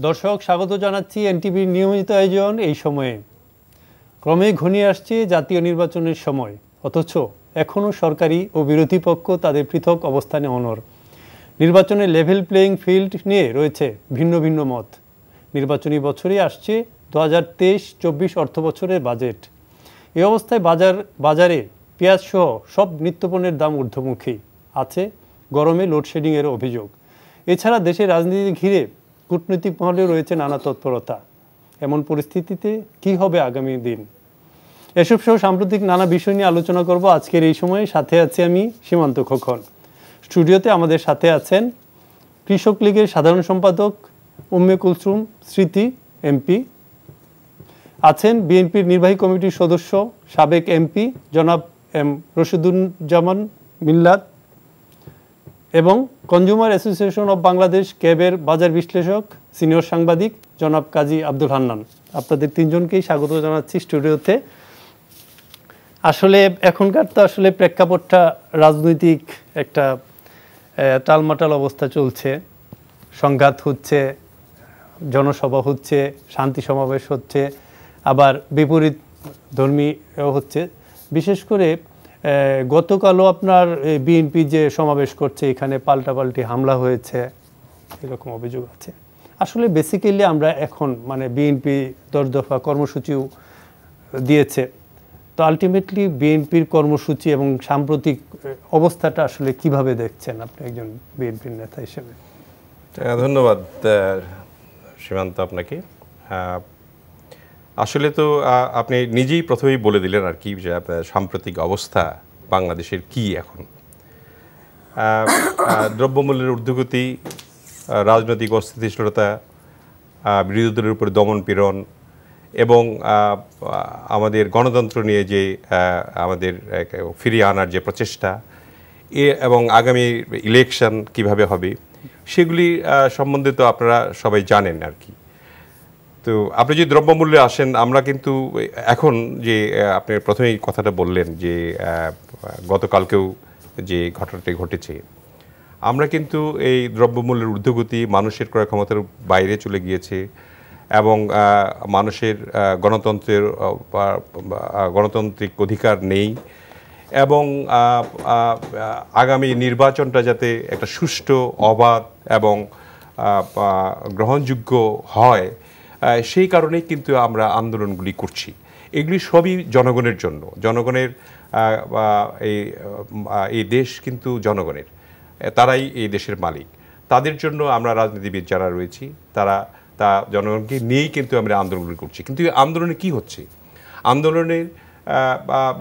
দর্শক স্বাগত জানাচ্ছি এনটিভির নিয়মিত আয়োজন এই সময়ে। ক্রমে ঘনিয়ে আসছে জাতীয় নির্বাচনের সময়, অথচ এখনও সরকারি ও বিরোধী পক্ষ তাদের পৃথক অবস্থানে অনড়। নির্বাচনের লেভেল প্লেয়িং ফিল্ড নিয়ে রয়েছে ভিন্ন ভিন্ন মত। নির্বাচনী বছরে আসছে 2023-24 অর্থ বছরের বাজেট। এই অবস্থায় বাজারে পেঁয়াজ সহ সব নিত্যপণ্যের দাম ঊর্ধ্বমুখী। আছে গরমে লোডশেডিংয়ের অভিযোগ। এছাড়া দেশের রাজনীতি ঘিরে কূটনৈতিক মহলে রয়েছে নানা তৎপরতা। এমন পরিস্থিতিতে কি হবে আগামী দিন, এসব সহ সাম্প্রতিক নানা বিষয় নিয়ে আলোচনা করব আজকের এই সময়ে। সাথে আছি আমি সীমান্ত খোকন। স্টুডিওতে আমাদের সাথে আছেন কৃষক লীগের সাধারণ সম্পাদক উম্মে কুলসুম স্মৃতি এমপি, আছেন বিএনপির নির্বাহী কমিটির সদস্য সাবেক এমপি জনাব এম রশিদুজ্জামান মিল্লাত এবং কনজিউমার অ্যাসোসিয়েশন অব বাংলাদেশ ক্যাবের বাজার বিশ্লেষক সিনিয়র সাংবাদিক জনাব কাজী আব্দুল হান্নান। আপনাদের তিনজনকেই স্বাগত জানাচ্ছি স্টুডিওতে। আসলে এখনকার তো আসলে প্রেক্ষাপটটা রাজনৈতিক একটা টালমাটাল অবস্থা চলছে। সংঘাত হচ্ছে, জনসভা হচ্ছে, শান্তি সমাবেশ হচ্ছে, আবার বিপরীত ধর্মী হচ্ছে। বিশেষ করে গতকালও আপনার বিএনপি যে সমাবেশ করছে এখানে পাল্টাপাল্টি হামলা হয়েছে, এরকম অভিযোগ আছে। আসলে বেসিক্যালি আমরা এখন বিএনপি 10 দফা কর্মসূচিও দিয়েছে। তো আলটিমেটলি বিএনপির কর্মসূচি এবং সাম্প্রতিক অবস্থাটা আসলে কিভাবে দেখছেন আপনি একজন বিএনপির নেতা হিসেবে? ধন্যবাদ সীমান্ত আপনাকে। আসলে তো আপনি নিজেই প্রথমেই বলে দিলেন আর কি যে সাম্প্রতিক অবস্থা বাংলাদেশের কি এখন। দ্রব্যমূল্যের ঊর্ধ্বগতি, রাজনৈতিক অস্থিতিশীলতা, বিরোধী দলের উপরে দমন পীড়ন এবং আমাদের গণতন্ত্র নিয়ে যে আমাদের ফিরিয়ে আনার যে প্রচেষ্টা এবং আগামী ইলেকশন কিভাবে হবে সেগুলি সম্বন্ধে তো আপনারা সবাই জানেন আর কি। তো আপনি যদি দ্রব্যমূল্যে আসেন, আমরা কিন্তু এখন যে আপনি প্রথমেই কথাটা বললেন যে গতকালকেও যে ঘটনাটি ঘটেছে, আমরা কিন্তু এই দ্রব্যমূল্যের ঊর্ধ্বগতি মানুষের ক্রয় ক্ষমতার বাইরে চলে গিয়েছে এবং মানুষের গণতান্ত্রিক অধিকার নেই এবং আগামী নির্বাচনটা যাতে একটা সুষ্ঠু, অবাধ এবং গ্রহণযোগ্য হয় সেই কারণেই কিন্তু আমরা আন্দোলনগুলি করছি। এগুলি সবই জনগণের জন্য। জনগণের এই দেশ কিন্তু জনগণের, তারাই এই দেশের মালিক। তাদের জন্য আমরা রাজনীতিবিদ যারা রয়েছি তা জনগণকে নিয়েই কিন্তু আমরা আন্দোলনগুলি করছি। কিন্তু আন্দোলনে কি হচ্ছে? আন্দোলনের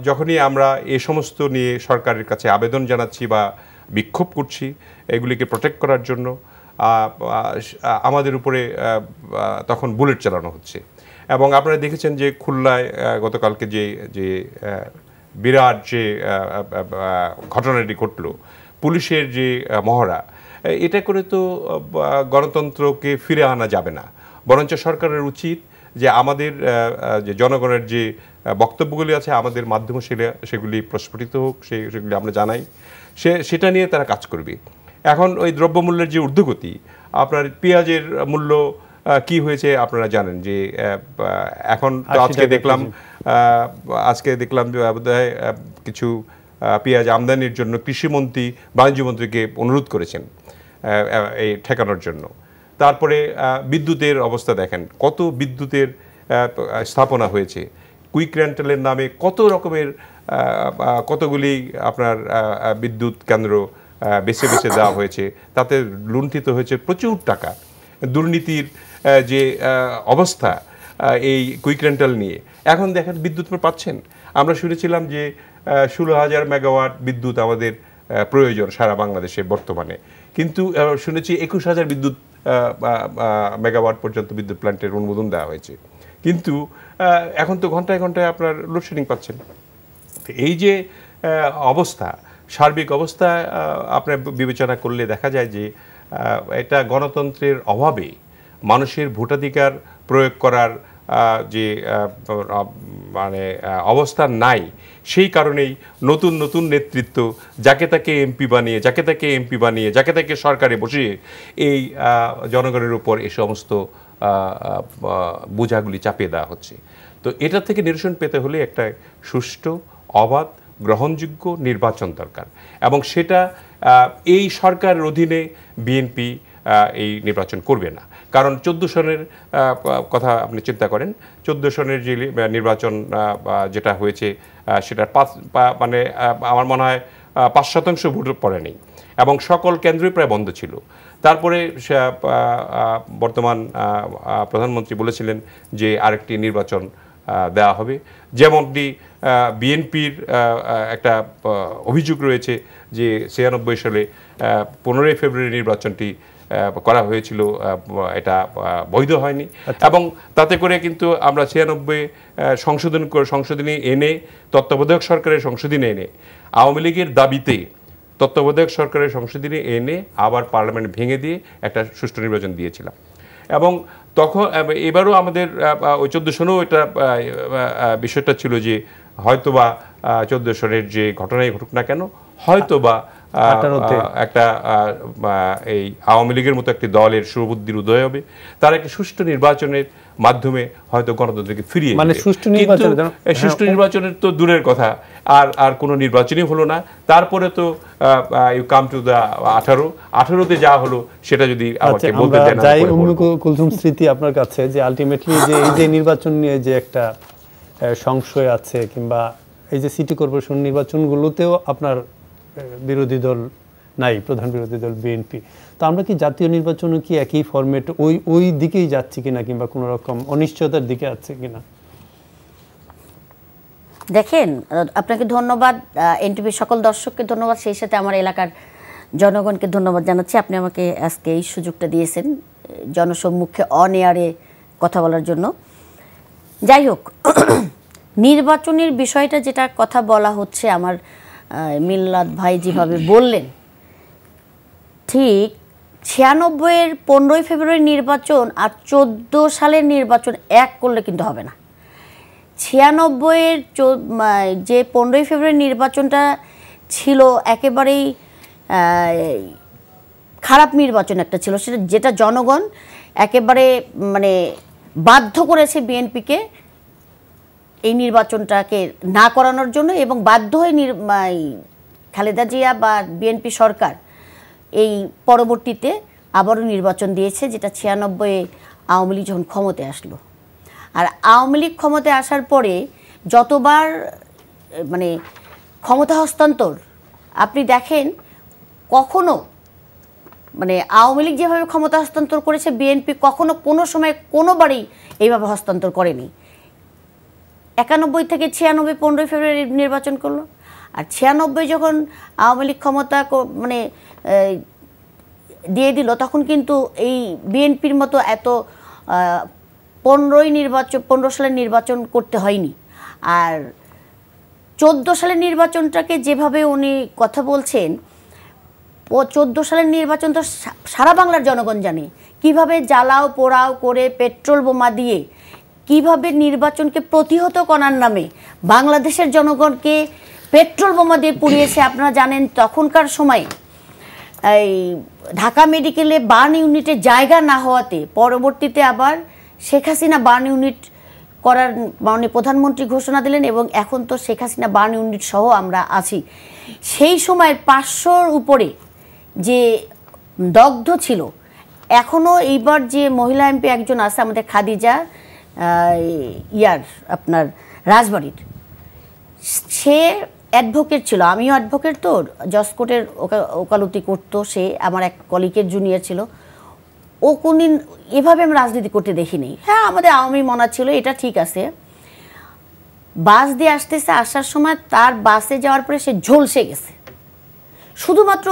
যখনই আমরা এ সমস্ত নিয়ে সরকারের কাছে আবেদন জানাচ্ছি বা বিক্ষোভ করছি এগুলিকে প্রোটেক্ট করার জন্য, আমাদের উপরে তখন বুলেট চালানো হচ্ছে। এবং আপনারা দেখেছেন যে খুলনায় গতকালকে যে বিরাট যে ঘটনাটি ঘটল, পুলিশের যে মহড়া, এটা করে তো গণতন্ত্রকে ফিরে আনা যাবে না। বরঞ্চ সরকারের উচিত যে আমাদের যে জনগণের যে বক্তব্যগুলি আছে আমাদের মাধ্যমে সেগুলি প্রস্ফুটিত হোক, সেগুলি আমরা জানাই, সেটা নিয়ে তারা কাজ করবে। এখন ওই দ্রব্যমূল্যের যে ঊর্ধ্বগতি, আপনার পেঁয়াজের মূল্য কি হয়েছে আপনারা জানেন যে এখন তো আজকে দেখলাম বোধহয় কিছু পেঁয়াজ আমদানির জন্য কৃষিমন্ত্রী বাণিজ্যমন্ত্রীকে অনুরোধ করেছেন এই ঠেকানোর জন্য। তারপরে বিদ্যুতের অবস্থা দেখেন, কত বিদ্যুতের স্থাপনা হয়েছে, কুইক রেন্টালের নামে কত রকমের কতগুলি আপনার বিদ্যুৎ কেন্দ্র বেছে বেছে দেওয়া হয়েছে, তাতে লুণ্ঠিত হয়েছে প্রচুর টাকা। দুর্নীতির যে অবস্থা এই কুইক রেন্টাল নিয়ে, এখন দেখেন বিদ্যুৎ পাচ্ছেন। আমরা শুনেছিলাম যে 16,000 মেগাওয়াট বিদ্যুৎ আমাদের প্রয়োজন সারা বাংলাদেশে বর্তমানে, কিন্তু শুনেছি 21,000 বিদ্যুৎ মেগাওয়াট পর্যন্ত বিদ্যুৎ প্ল্যান্টের অনুমোদন দেওয়া হয়েছে। কিন্তু এখন তো ঘন্টায় ঘন্টায় আপনার লোডশেডিং পাচ্ছেন। এই যে অবস্থা, সার্বিক অবস্থা আপনার বিবেচনা করলে দেখা যায় যে এটা গণতন্ত্রের অভাবে মানুষের ভোটাধিকার প্রয়োগ করার যে অবস্থা নাই, সেই কারণেই নতুন নতুন নেতৃত্ব যাকে তাকে এমপি বানিয়ে যাকে তাকে সরকারে বসিয়ে এই জনগণের উপর এই সমস্ত বোঝাগুলি চাপিয়ে দেওয়া হচ্ছে। তো এটা থেকে নিরসন পেতে হলে একটা সুষ্ঠু, অবাধ, গ্রহণযোগ্য নির্বাচন দরকার, এবং সেটা এই সরকারের অধীনে বিএনপি এই নির্বাচন করবে না। কারণ 14 সনের কথা আপনি চিন্তা করেন, 14 সনের যে নির্বাচন যেটা হয়েছে সেটার মানে আমার মনে হয় 5% ভোট পড়েনি, এবং সকল কেন্দ্রই প্রায় বন্ধ ছিল। তারপরে বর্তমান প্রধানমন্ত্রী বলেছিলেন যে আরেকটি নির্বাচন দেওয়া হবে। যেমনটি বিএনপির একটা অভিযোগ রয়েছে যে 96 সালে 15 ফেব্রুয়ারি নির্বাচনটি করা হয়েছিল, এটা বৈধ হয়নি। এবং তাতে করে কিন্তু আমরা 96 সংশোধনী এনে, তত্ত্বাবধায়ক সরকারের সংশোধনী এনে, আওয়ামী লীগের দাবিতে তত্ত্বাবধায়ক সরকারের সংশোধনী এনে আবার পার্লামেন্ট ভেঙে দিয়ে একটা সুষ্ঠু নির্বাচন দিয়েছিলাম। এবং তখন এবারও আমাদের ওই 14 সনেও এটা বিষয়টা ছিল যে হয়তোবা 14 সনের যে ঘটনাই ঘটুক না কেন, হয়তোবা একটা এই আওয়ামী লীগের মতো একটি দলের সুবুদ্ধির উদয় হবে, তার একটা সুষ্ঠু নির্বাচনের মাধ্যমে হয়তো গণতন্ত্রকে ফিরিয়ে, মানে সুষ্ঠু নির্বাচনের তো দূরের কথা, আর কোনো নির্বাচনই হলো না। তারপরে তো ইউ কাম টু দা 18তে যা হলো সেটা যদি আমাকে বলতে দেন। যাই কুলসুম স্মৃতি আপনার কাছে, যে আলটিমেটলি যে এই যে নির্বাচন নিয়ে যে একটা সংশয় আছে, কিংবা এই যে সিটি কর্পোরেশন নির্বাচনগুলোতেও আপনার বিরোধী দল নাই, প্রধান বিরোধী দল বিএনপি, তো আমরা কি জাতীয় নির্বাচনে কি একই ফরম্যাট ওই দিকেই যাচ্ছি কিনা, কিংবা কোনো রকম অনিশ্চয়তার দিকে আছে কিনা? দেখেন, আপনাকে ধন্যবাদ, এনটিভির সকল দর্শককে ধন্যবাদ, সেই সাথে আমার এলাকার জনগণকে ধন্যবাদ জানাচ্ছি। আপনি আমাকে আজকে এই সুযোগটা দিয়েছেন জনসম্মুখে অন এয়ারে কথা বলার জন্য। যাই হোক, নির্বাচনের বিষয়টা যেটা কথা বলা হচ্ছে, আমার মিল্লাত ভাই যেভাবে বললেন, ঠিক 96-এর 15 ফেব্রুয়ারি নির্বাচন আর 14 সালের নির্বাচন এক করলে কিন্তু হবে না। 96-এর যে 15 ফেব্রুয়ারি নির্বাচনটা ছিল একেবারেই খারাপ নির্বাচন একটা ছিল, সেটা যেটা জনগণ একেবারে মানে বাধ্য করেছে বিএনপিকে এই নির্বাচনটাকে না করানোর জন্য, এবং বাধ্য হয়ে খালেদা জিয়া বা বিএনপি সরকার এই পরবর্তীতে আবারও নির্বাচন দিয়েছে, যেটা 96-এ আওয়ামী লীগ যখন ক্ষমতায় আসলো। আর আওয়ামী লীগ ক্ষমতায় আসার পরে যতবার মানে ক্ষমতা হস্তান্তর আপনি দেখেন, কখনো মানে আওয়ামী লীগ যেভাবে ক্ষমতা হস্তান্তর করেছে, বিএনপি কখনো কোনো সময় কোনোবারই এইভাবে হস্তান্তর করেনি। 91 থেকে 96 15 ফেব্রুয়ারি নির্বাচন করলো, আর 96 যখন আওয়ামী লীগ ক্ষমতা মানে দিয়ে দিল, তখন কিন্তু এই বিএনপির মতো এত 15 সালের নির্বাচন করতে হয়নি। আর 14 সালের নির্বাচনটাকে যেভাবে উনি কথা বলছেন, 14 সালের নির্বাচন তো সারা বাংলার জনগণ জানে কিভাবে জ্বালাও পোড়াও করে পেট্রোল বোমা দিয়ে কিভাবে নির্বাচনকে প্রতিহত করার নামে বাংলাদেশের জনগণকে পেট্রোল বোমা দিয়ে পুড়িয়েছে। আপনারা জানেন, তখনকার সময় এই ঢাকা মেডিকেলে বার্ন ইউনিটে জায়গা না হওয়াতে পরবর্তীতে আবার শেখ হাসিনা বার্ন ইউনিট করার মানে প্রধানমন্ত্রী ঘোষণা দিলেন, এবং এখন তো শেখ হাসিনা বার্ন ইউনিট সহ আমরা আছি। সেই সময়ের 500-র উপরে যে দগ্ধ ছিল, এখনও এইবার যে মহিলা এমপি একজন আছে আমাদের খাদিজা আপনার রাজবাড়ির, সে অ্যাডভোকেট ছিল, আমিও অ্যাডভোকেট, তো জজ কোর্টের ওকালতি করতো সে, আমার এক কলিগের জুনিয়র ছিল। ও কোনদিন এভাবে আমি রাজনীতি করতে দেখিনি। হ্যাঁ, আমাদের আওয়ামী মনা ছিল, এটা ঠিক আছে। বাস দিয়ে আসতেছে, আসার সময় তার বাসে যাওয়ার পরে সে ঝলসে গেছে, শুধুমাত্র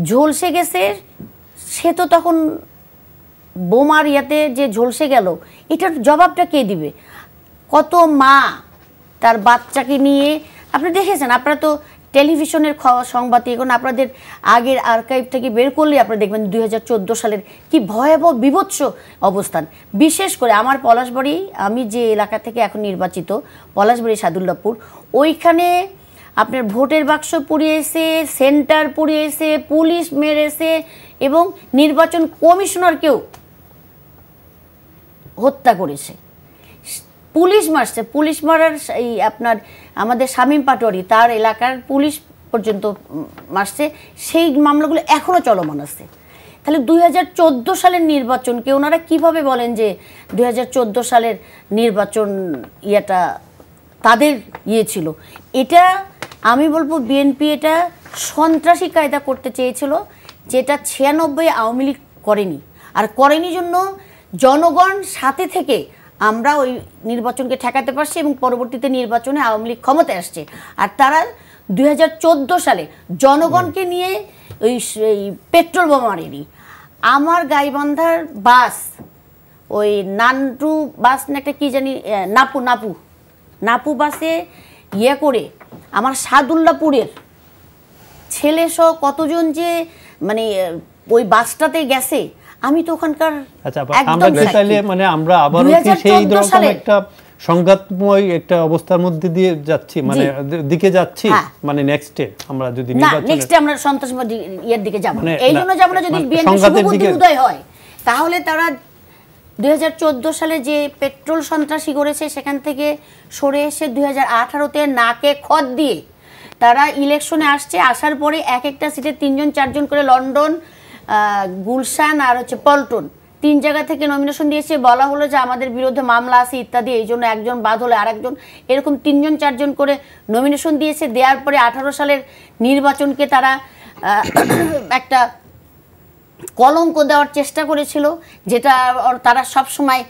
ঝলসে গেছে। সে তো তখন বোমার ইয়াতে যে ঝলসে গেল, এটার জবাবটা কে দিবে? কত মা তার বাচ্চাকে নিয়ে, আপনি দেখেছেন, আপনারা তো টেলিভিশনের সংবাদ এখন আপনাদের আগের আর্কাইভ থেকে বের করলে আপনারা দেখবেন 2014 সালের কি ভয়াবহ বিভৎস অবস্থান। বিশেষ করে আমার পলাশবাড়ি, আমি যে এলাকা থেকে এখন নির্বাচিত, পলাশবাড়ি সাদুল্লাপুর, ওইখানে আপনার ভোটের বাক্স পুড়িয়েছে, সেন্টার পুড়িয়েছে, পুলিশ মেরেছে, এবং নির্বাচন কমিশনারকেও হত্যা করেছে, পুলিশ মারছে, পুলিশ মারার এই আপনার আমাদের শামীম পাটোয়ারি তার এলাকার পুলিশ পর্যন্ত মারছে, সেই মামলাগুলো এখনও চলমান আছে। তাহলে 2014 সালের নির্বাচনকে ওনারা কিভাবে বলেন যে 2014 সালের নির্বাচন ইয়েটা তাদের ছিল? এটা আমি বলবো বিএনপি এটা সন্ত্রাসী কায়দা করতে চেয়েছিল, যেটা 96 আওয়ামী লীগ করেনি। আর করেনি জন্য জনগণ সাথে থেকে আমরা ওই নির্বাচনকে ঠেকাতে পারছি এবং পরবর্তীতে নির্বাচনে আওয়ামী লীগ ক্ষমতায় আসছে। আর তারা 2014 সালে জনগণকে নিয়ে ওই পেট্রোল বোমা মারেনি। আমার গাইবান্ধার বাস, ওই নান্টু বাস না একটা কি জানি, নাপু বাসে করে আমার সাদুল্লাপুরের ছেলে সহ কতজন যে মানে ওই বাসটাতে গেছে, আমি তো ওখানকার মানে আমরা আবার সেই রকম একটা সংঘাতময় একটা অবস্থার মধ্যে দিয়ে যাচ্ছি, মানে দিকে যাচ্ছি, মানে নেক্সটে আমরা যদি নেক্সটে আমরা সন্ত্রাসবাদী এর দিকে যাব না। এই জন্য যাব না, যদি বিএনপি শুভবুদ্ধি উদয় হয় তাহলে তারা 2014 সালে যে পেট্রোল সন্ত্রাসী করেছে সেখান থেকে সরে এসে 2018-তে নাকে খত দিয়ে তারা ইলেকশনে আসছে। আসার পরে এক একটা সিটে 3জন 4জন করে লন্ডন, গুলশান আর পল্টন 3 জায়গা থেকে নমিনেশন দিয়েছে। বলা হলো যে আমাদের বিরুদ্ধে মামলা আছে ইত্যাদি, এই জন্য একজন বাদ হলে আরেকজন, এরকম 3জন 4জন করে নমিনেশন দিয়েছে। দেওয়ার পরে 18 সালের নির্বাচনকে তারা একটা কলঙ্ক দেওয়ার চেষ্টা করেছিল, যেটা তারা সব সময়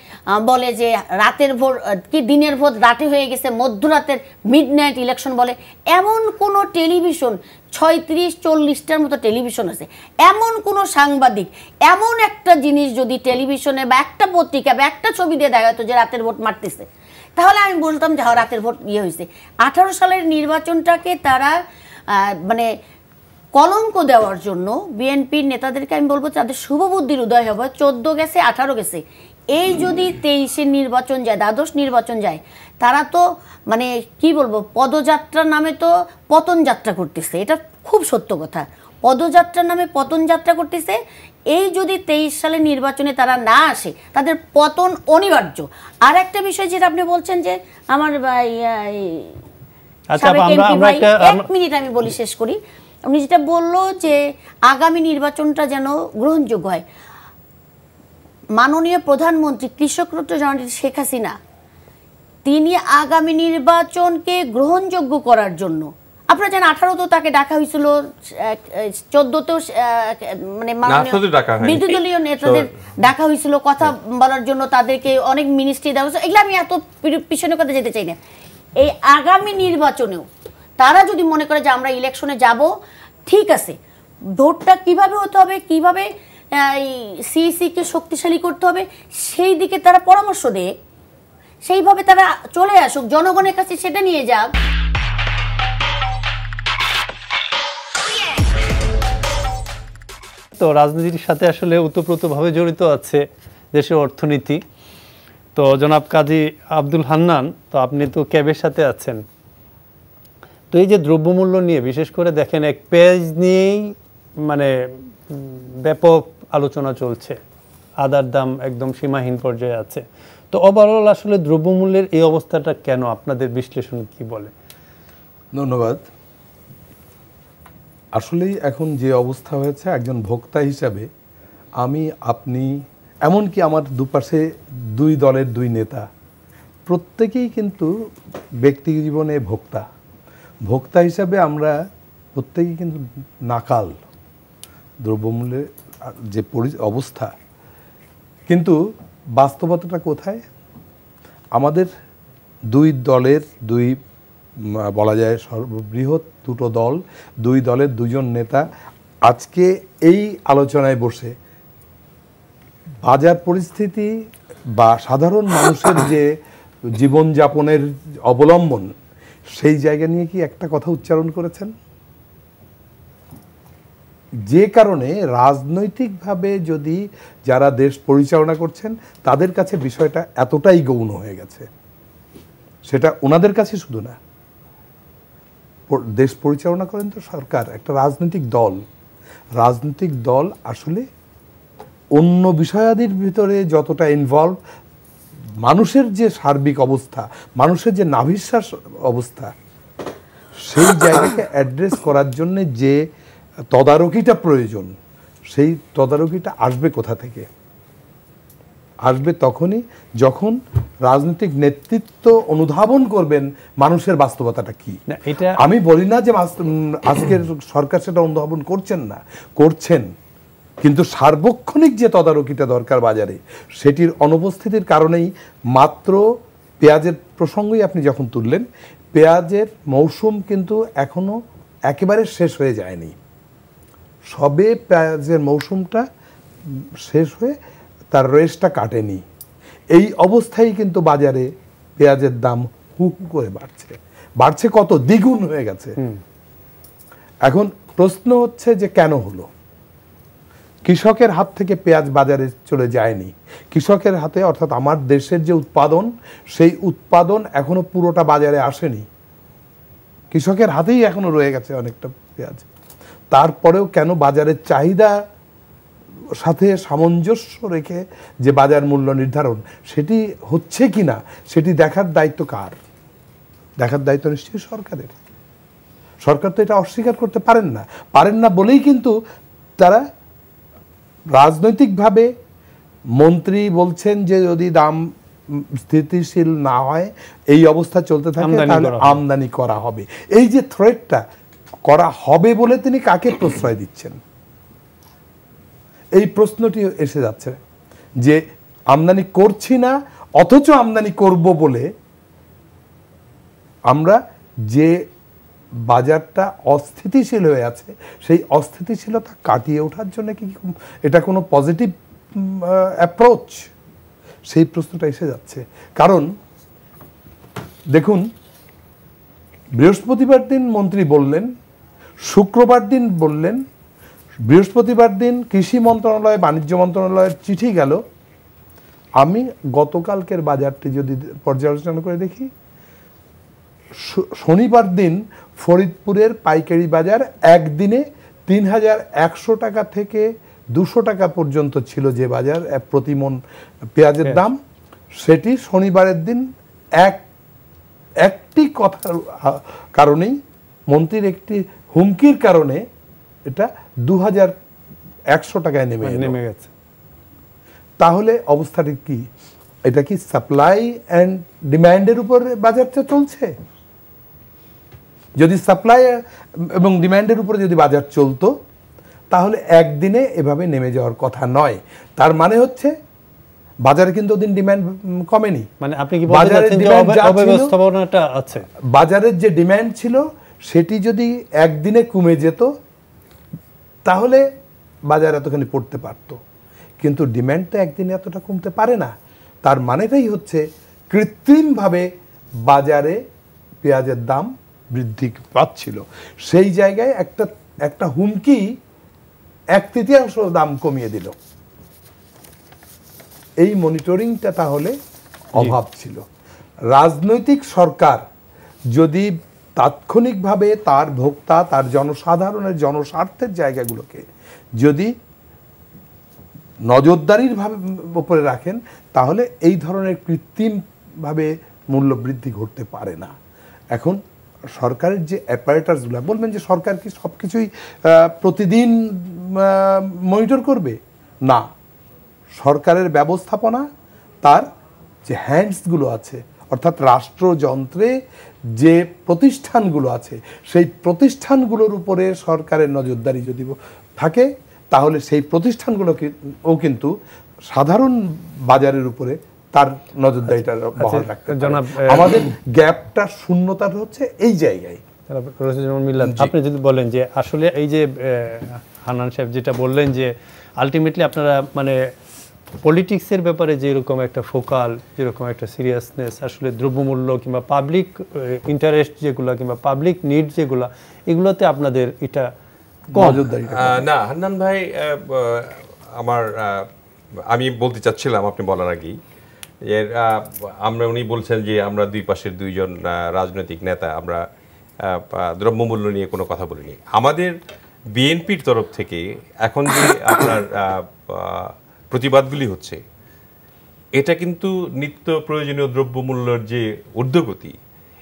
বলে যে রাতের ভোট কি দিনের ভোট রাতে হয়ে গেছে, মধ্যরাতের মিডনাইট ইলেকশন বলে। এমন কোনো টেলিভিশন 36-40টার মতো টেলিভিশন আছে, এমন কোনো সাংবাদিক এমন একটা জিনিস যদি টেলিভিশনে বা একটা পত্রিকা বা একটা ছবি দিয়ে দেখাতো যে রাতের ভোট মারতেছে, তাহলে আমি বলতাম যে রাতের ভোট হয়েছে। 18 সালের নির্বাচনটাকে তারা মানে কলঙ্ক দেওয়ার জন্য বিএনপির নেতাদেরকে আমি বলবো তাদের শুভবুদ্ধির উদয় হবে। 14 গেছে, 18 গেছে, এই যদি 23-এর নির্বাচন যায়, দ্বাদশ নির্বাচন যায়, তারা তো মানে কি বলবো, পদযাত্রার নামে তো পতন যাত্রা করতেছে। এটা খুব সত্য কথা, পদযাত্রার নামে পতন যাত্রা করতেছে। এই যদি 23 সালের নির্বাচনে তারা না আসে, তাদের পতন অনিবার্য। আর একটা বিষয় যেটা আপনি বলছেন যে আমার এক মিনিট আমি বলি, শেষ করি। উনি যেটা বললো যে আগামী নির্বাচনটা যেন গ্রহণযোগ্য হয়, মাননীয় প্রধানমন্ত্রী কৃষকরত্ন জননেত্রী শেখ হাসিনা তিনি আগামী নির্বাচনকে গ্রহণযোগ্য করার জন্য, আপনারা জানেন 18তেও তাকে ডাকা হয়েছিল, 14তেও মানে বিরোধী দলীয় নেতাদের ডাকা হয়েছিল কথা বলার জন্য, তাদেরকে অনেক মিনিস্ট্রি দেওয়া হয়েছে। এগুলো আমি এত পিছনে কথা যেতে চাই না। এই আগামী নির্বাচনেও তারা যদি মনে করে যে আমরা ইলেকশনে যাব, ঠিক আছে, ভোটটা কিভাবে হতে হবে, কিভাবে সিইসিকে শক্তিশালী করতে হবে, সেই দিকে তারা পরামর্শ দেয়, সেইভাবে তারা চলে আসুক, জনগণের কাছে সেটা নিয়ে যাক। তো রাজনীতির সাথে আসলে ওতপ্রোতভাবে জড়িত আছে দেশের অর্থনীতি। তো জনাব কাজী আব্দুল হান্নান, তো আপনি তো ক্যাবের সাথে আছেন, তো এই যে দ্রব্যমূল্য নিয়ে বিশেষ করে দেখেন এক পেজ নিয়েই মানে ব্যাপক আলোচনা চলছে, আদার দাম একদম সীমাহীন পর্যায়ে আছে। তো ওভারঅল আসলে দ্রব্যমূল্যের এই অবস্থাটা কেন, আপনাদের বিশ্লেষণ কি বলে? ধন্যবাদ। আসলেই এখন যে অবস্থা হয়েছে, একজন ভোক্তা হিসাবে আমি, আপনি, এমনকি আমার দুপাশে 2 দলের 2 নেতা, প্রত্যেকেই কিন্তু ব্যক্তি জীবনে ভোক্তা হিসাবে আমরা প্রত্যেকেই কিন্তু নাকাল দ্রব্যমূল্যের যে অবস্থা। কিন্তু বাস্তবতাটা কোথায়? আমাদের 2 দলের 2 বলা যায় সর্ববৃহৎ 2টো দল, 2 দলের 2 জন নেতা আজকে এই আলোচনায় বসে বাজার পরিস্থিতি বা সাধারণ মানুষের যে জীবনযাপনের অবলম্বন, সেই জায়গা নিয়ে কি একটা কথা উচ্চারণ করেছেন? যে কারণে রাজনৈতিকভাবে যদি যারা দেশ পরিচালনা করছেন তাদের কাছে বিষয়টা এতটাই গৌণ হয়ে গেছে, সেটা ওনাদের কাছে শুধু না, দেশ পরিচালনা করেন তো সরকার, একটা রাজনৈতিক দল আসলে অন্য বিষয়াদির ভিতরে যতটা ইনভলভ, মানুষের যে সার্বিক অবস্থা, মানুষের যে নাভিশ্বাস অবস্থা, সেই জায়গাকে অ্যাড্রেস করার জন্য যে তদারকিটা প্রয়োজন, সেই তদারকিটা আসবে কোথা থেকে? আসবে তখনই যখন রাজনৈতিক নেতৃত্ব অনুধাবন করবেন মানুষের বাস্তবতাটা কি। এটা আমি বলি না যে আজকের সরকার সেটা অনুধাবন করছেন না, করছেন, কিন্তু সার্বক্ষণিক যে তদারকিটা দরকার বাজারে, সেটির অনুপস্থিতির কারণেই মাত্র পেঁয়াজের প্রসঙ্গই আপনি যখন তুললেন, পেঁয়াজের মৌসুম কিন্তু এখনো একেবারে শেষ হয়ে যায়নি। সবে পেঁয়াজের মৌসুমটা শেষ হয়ে তার রেসটা কাটেনি। এই অবস্থায় কিন্তু বাজারে পেঁয়াজের দাম হু হু করে বাড়ছে, কত দ্বিগুণ হয়ে গেছে। এখন প্রশ্ন হচ্ছে যে কেন হলো? কৃষকের হাত থেকে পেঁয়াজ বাজারে চলে যায়নি, কৃষকের হাতে, অর্থাৎ আমার দেশের যে উৎপাদন, সেই উৎপাদন এখনো পুরোটা বাজারে আসেনি, কৃষকের হাতেই এখনো রয়ে গেছে অনেকটা পেঁয়াজ। তারপরেও কেন বাজারের চাহিদা সাথে সামঞ্জস্য রেখে যে বাজার মূল্য নির্ধারণ সেটি হচ্ছে কিনা, সেটি দেখার দায়িত্ব কার? দেখার দায়িত্ব নিশ্চয়ই সরকারের। সরকার তো এটা অস্বীকার করতে পারেন না বলেই কিন্তু তারা রাজনৈতিকভাবে মন্ত্রী বলছেন যে যদি দাম স্থিতিশীল না হয়, এই অবস্থা চলতে থাকে, তাহলে আমদানি করা হবে। এই যে থ্রেটটা করা হবে বলে তিনি কাকে প্রশ্রয় দিচ্ছেন? এই প্রশ্নটি এসে যাচ্ছে যে আমদানি করছি না, অথচ আমদানি করব বলে আমরা যে বাজারটা অস্থিতিশীল হয়ে আছে, সেই অস্থিতিশীলতা কাটিয়ে ওঠার জন্য কি এটা কোনো পজিটিভ অ্যাপ্রোচ? সেই প্রশ্নটা এসে যাচ্ছে। কারণ দেখুন, বৃহস্পতিবার দিন মন্ত্রী বললেন, শুক্রবার দিন বললেন, বৃহস্পতিবার দিন কৃষি মন্ত্রণালয়, বাণিজ্য মন্ত্রণালয়ের চিঠি গেল। আমি গতকালকের বাজারটি যদি পর্যালোচনা করে দেখি, শনিবার দিন ফরিদপুরের পাইকারি বাজার একদিনে ৩,১০০ টাকা থেকে ২০০ টাকা পর্যন্ত ছিল যে বাজার প্রতি মণ পেঁয়াজের দাম, সেটি শনিবারের দিন একটি কথার কারণেই, মন্ত্রীর একটি হুমকির কারণে এটা ২,১০০ টাকায় নেমে গেছে। তাহলে অবস্থাটি কি? এটা কি সাপ্লাই অ্যান্ড ডিমান্ডের উপরে বাজারটা চলছে? যদি সাপ্লাই এবং ডিমান্ডের উপরে যদি বাজার চলতো, তাহলে একদিনে এভাবে নেমে যাওয়ার কথা নয়। তার মানে হচ্ছে বাজারে কিন্তু ওদিন ডিমান্ড কমেনি। মানে আপনি কি বলতে চাচ্ছেন যে অব্যবস্থাপনাটা আছে? বাজারের যে ডিমান্ড ছিল সেটি যদি একদিনে কমে যেত, তাহলে বাজার এতখানি পড়তে পারত, কিন্তু ডিমান্ড তো একদিনে এতটা কমতে পারে না। তার মানেটাই হচ্ছে কৃত্রিমভাবে বাজারে পেঁয়াজের দাম বৃদ্ধি পাচ্ছিল। সেই জায়গায় একটা হুমকি 1/3 দাম কমিয়ে দিল। এই মনিটরিংটা তাহলে অভাব ছিল। রাজনৈতিক সরকার যদি তাৎক্ষণিকভাবে তার ভোক্তা, তার জনসাধারণের জনস্বার্থের জায়গাগুলোকে যদি নজরদারির উপরে রাখেন, তাহলে এই ধরনের কৃত্রিমভাবে মূল্য বৃদ্ধি ঘটতে পারে না। এখন সরকারের যে অ্যাপারেটাসগুলো, বলবেন যে সরকার কি সব কিছুই প্রতিদিন মনিটর করবে? না, সরকারের ব্যবস্থাপনা, তার যে হ্যান্ডসগুলো আছে, অর্থাৎ রাষ্ট্রযন্ত্রে যে প্রতিষ্ঠানগুলো আছে, সেই প্রতিষ্ঠানগুলোর উপরে সরকারের নজরদারি যদি থাকে, তাহলে সেই প্রতিষ্ঠানগুলোকেও কিন্তু সাধারণ বাজারের উপরে তার নজরদারিটা বহাল রাখতে হবে। আমাদের গ্যাপটা, শূন্যতাটা হচ্ছে এই জায়গায়। আপনি যদি বলেন যে আসলে এই যে হান্নান সাহেব যেটা বললেন যে আলটিমেটলি আপনারা মানে পলিটিক্সের ব্যাপারে যেরকম একটা ফোকাল, যেরকম একটা সিরিয়াসনেস, আসলে দ্রব্যমূল্য কিংবা পাবলিক ইন্টারেস্ট যেগুলো কিংবা পাবলিক নিড যেগুলো, এগুলোতে আপনাদের এটা না। হান্নান ভাই, আমি বলতে চাচ্ছিলাম আপনি বলার আগেই, উনি বলছেন যে আমরা দুই পাশের দুইজন রাজনৈতিক নেতা আমরা দ্রব্যমূল্য নিয়ে কোনো কথা বলিনি। আমাদের বিএনপির তরফ থেকে এখন যে আপনার প্রতিবাদগুলি হচ্ছে, এটা কিন্তু নিত্য প্রয়োজনীয় দ্রব্যমূল্যের যে ঊর্ধ্বগতি,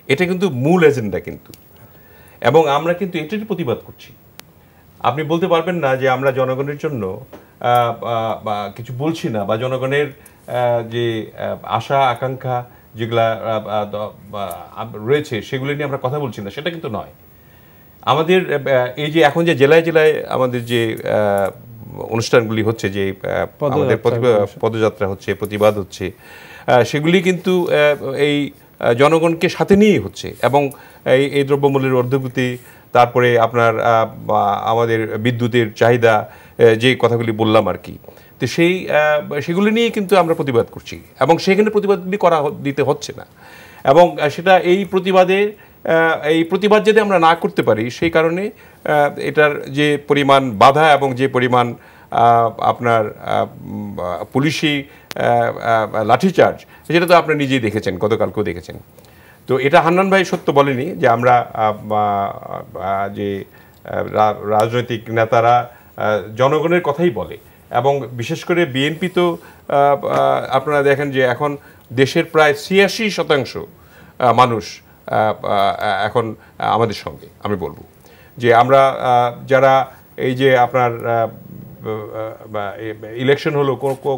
এটা কিন্তু মূল এজেন্ডা কিন্তু, এবং আমরা কিন্তু এটারই প্রতিবাদ করছি। আপনি বলতে পারবেন না যে আমরা জনগণের জন্য কিছু বলছি না, বা জনগণের যে আশা আকাঙ্ক্ষা যেগুলা রয়েছে সেগুলো নিয়ে আমরা কথা বলছি না, সেটা কিন্তু নয়। আমাদের এই যে এখন যে জেলায় জেলায় আমাদের যে অনুষ্ঠানগুলি হচ্ছে, যে আমাদের পদযাত্রা হচ্ছে, প্রতিবাদ হচ্ছে, সেগুলি কিন্তু এই জনগণকে সাথে নিয়েই হচ্ছে, এবং এই দ্রব্যমূল্যের ঊর্ধ্বগতি, তারপরে আপনার আমাদের বিদ্যুতের চাহিদা, যে কথাগুলি বললাম আর কি, তো সেগুলি নিয়ে কিন্তু আমরা প্রতিবাদ করছি, এবং সেখানে প্রতিবাদগুলি দিতে হচ্ছে না। এবং সেটা এই প্রতিবাদ যদি আমরা না করতে পারি, সেই কারণে এটার যে পরিমাণ বাধা এবং যে পরিমাণ আপনার পুলিশি লাঠিচার্জ, সেটা তো আপনি নিজেই দেখেছেন, গতকালকেও দেখেছেন। তো এটা হান্নান ভাই সত্য বলেনি যে আমরা যে রাজনৈতিক নেতারা জনগণের কথাই বলে, এবং বিশেষ করে বিএনপি তো আপনারা দেখেন যে এখন দেশের প্রায় ৮৬% মানুষ এখন আমাদের সঙ্গে। আমি বলবো যে আমরা যারা এই যে আপনার ইলেকশন হলো,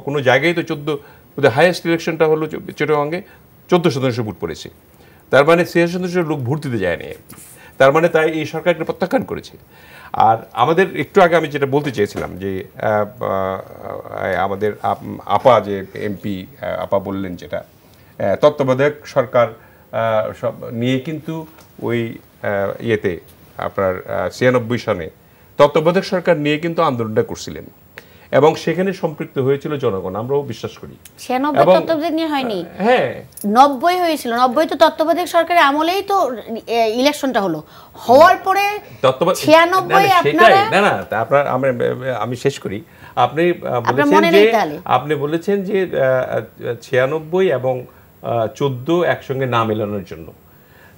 কোনো জায়গায় তো 14, হাইয়েস্ট ইলেকশনটা হলো চিটাগাংয়ে 14% ভোট পড়েছে, তার মানে 86% লোক ভোট দিতে যায়নি। তার মানে তাই এই সরকারকে প্রত্যাখ্যান করেছে। আর আমাদের একটু আগে আমি যেটা বলতে চেয়েছিলাম যে আমাদের আপা যে এমপি আপা বললেন, যেটা তত্ত্বাবধায়ক সরকার সব নিয়ে কিন্তু ওই ইয়েতে আপনার ৯৬ সনে তত্ত্বাবধায়ক সরকার নিয়ে কিন্তু আন্দোলনটা করছিলেন, এবং সেখানে সম্পৃক্ত হয়েছিল জনগণ, আমরাও বিশ্বাস করি। ৯৬ তত্ত্বাবধায়ক নিয়ে হয়নি, হ্যাঁ ৯০ হয়েছিল। ৯০ তো তত্ত্বাবধায়ক সরকারের আমলেই তো ইলেকশনটা হলো, হওয়ার পরে ৯৬ আপনারা না আপনার আমি শেষ করি। আপনি বলেছেন যে ৯৬ এবং ১৪ একসঙ্গে না মেলানোর জন্য।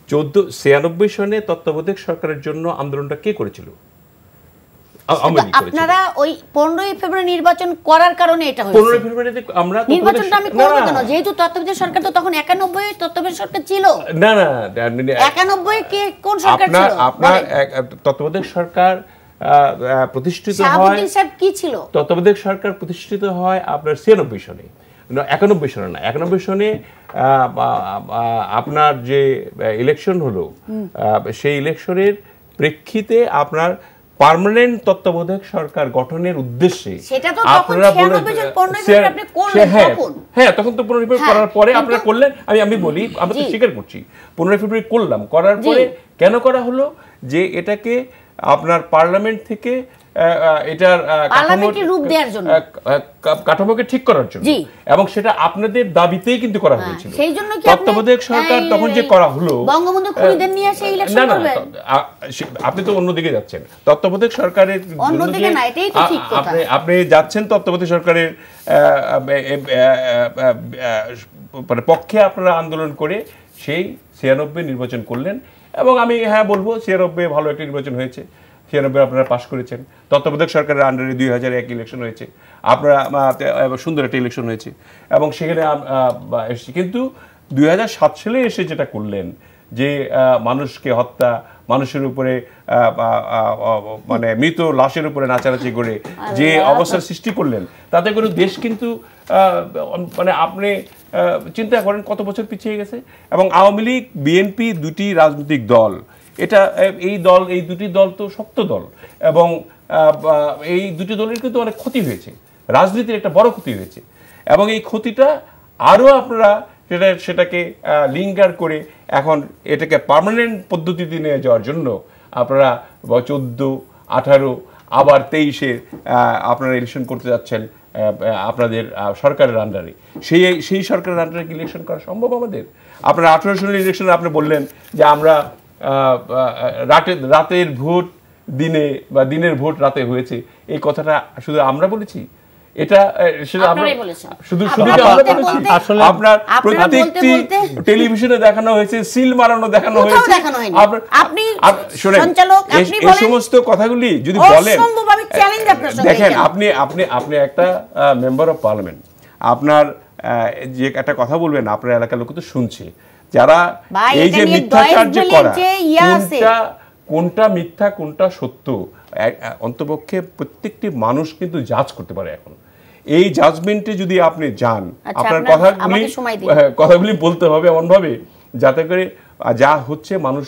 ৯৬ সনে তত্ত্বাবধায়ক সরকারের জন্য আন্দোলনটা কে করেছিল? আপনারা ওই ১৫ই ফেব্রুয়ারি নির্বাচন করার কারণে এটা হয়েছে। ১৫ই ফেব্রুয়ারিতে আমরা নির্বাচনটা আমি করব কেন, যেহেতু তত্ত্বাবধায়ক সরকার তো তখন ৯১ তত্ত্বাবধায়ক সরকার ছিল। না ৯১ কে কোন সরকার ছিল? আপনার তত্ত্বাবধায়ক সরকার প্রতিষ্ঠিত হয়, শাহাবুদ্দিন সাহেব কি ছিল? তত্ত্বাবধায়ক সরকার প্রতিষ্ঠিত হয় আপনার ৯৬ সনে, ৯১ সনে না। ৯১ সনে আপনার যে ইলেকশন হলো, সেই ইলেকশনের প্রেক্ষিতে আপনার পার্মানেন্ট তত্ত্বাবধায়ক সরকার গঠনের উদ্দেশ্যে আপনারা হ্যাঁ তখন তো ১৫ ফেব্রুয়ারি করার পরে আপনারা করলেন। আমি বলি, আমরা তো স্বীকার করছি ১৫ ফেব্রুয়ারি করলাম, করার পরে কেন করা হলো, যে এটাকে আপনার পার্লামেন্ট থেকে এটার কাঠামোকে ঠিক করার জন্য, এবং সেটা আপনাদের দাবিতেই কিন্তু করা হয়েছিল। তত্ত্বাবধায়ক সরকার তখন যে করা হলো, আপনি তো অন্যদিকে যাচ্ছেন। তত্ত্বাবধায়ক সরকারের আপনি যাচ্ছেন তত্ত্বাবধায়ক সরকারের পক্ষে আপনারা আন্দোলন করে সেই ৯৬ নির্বাচন করলেন, এবং আমি বলবো ৯৬ ভালো একটা নির্বাচন হয়েছে। ৯৬ আপনারা পাশ করেছেন। তত্ত্বাবধায়ক সরকারের আন্ডারে ২০০১ ইলেকশন হয়েছে, আপনারা সুন্দর একটা ইলেকশন হয়েছে, এবং সেখানে এসেছে। কিন্তু ২০০৭ সালে এসে যেটা করলেন, যে মানুষকে হত্যা, মানুষের উপরে মানে মৃত লাশের উপরে নাচানাচি করে যে অবস্থার সৃষ্টি করলেন, তাতে করে দেশ কিন্তু মানে আপনি চিন্তা করেন কত বছর পিছিয়ে গেছে। এবং আওয়ামী লীগ, বিএনপি দুটি রাজনৈতিক দল, এই দুটি দল তো শক্ত দল, এবং এই দুটি দলের কিন্তু অনেক ক্ষতি হয়েছে, রাজনীতির একটা বড় ক্ষতি হয়েছে, এবং এই ক্ষতিটা আরও আপনারা সেটাকে লিঙ্গার করে এখন এটাকে পার্মানেন্ট পদ্ধতিতে নিয়ে যাওয়ার জন্য আপনারা ১৪, ১৮ আবার ২৩-এ আপনারা ইলেকশন করতে যাচ্ছেন আপনাদের সরকারের আন্ডারে। সেই সরকারের আন্ডারে কি ইলেকশন করা সম্ভব আমাদের? আপনারা ১৮ সালের ইলেকশনে আপনি বললেন যে আমরা রাতের ভোট দিনে, বা দিনের ভোট রাতে হয়েছে, এই কথাটা শুধু আমরা বলেছি? এটা শুধু আপনার প্রত্যেকটি টেলিভিশনে দেখানো হয়েছে, সিল মারানো দেখানো হয়েছে। এই সমস্ত কথাগুলি যদি বলেন, দেখেন আপনি একটা মেম্বার অফ পার্লামেন্ট, আপনার যে একটা কথা বলবেন, আপনার এলাকার লোক তো শুনছে, যারা ভাই, এই এটা যে নিয়ে মিথ্যাচার যে দয়েজ করা, বলে যে ইয়া আছে। কোনটা মিথ্যা কোনটা সত্য অন্তপক্ষে প্রত্যেকটি মানুষ কিন্তু জাজ করতে পারে এখন। এই জাজমেন্টে যদি আপনি যান, আচ্ছা, আপনার আমাকে সময় দিন। কথাগুলি বলতে হবে এমনভাবে যাতে করে যা হচ্ছে মানুষ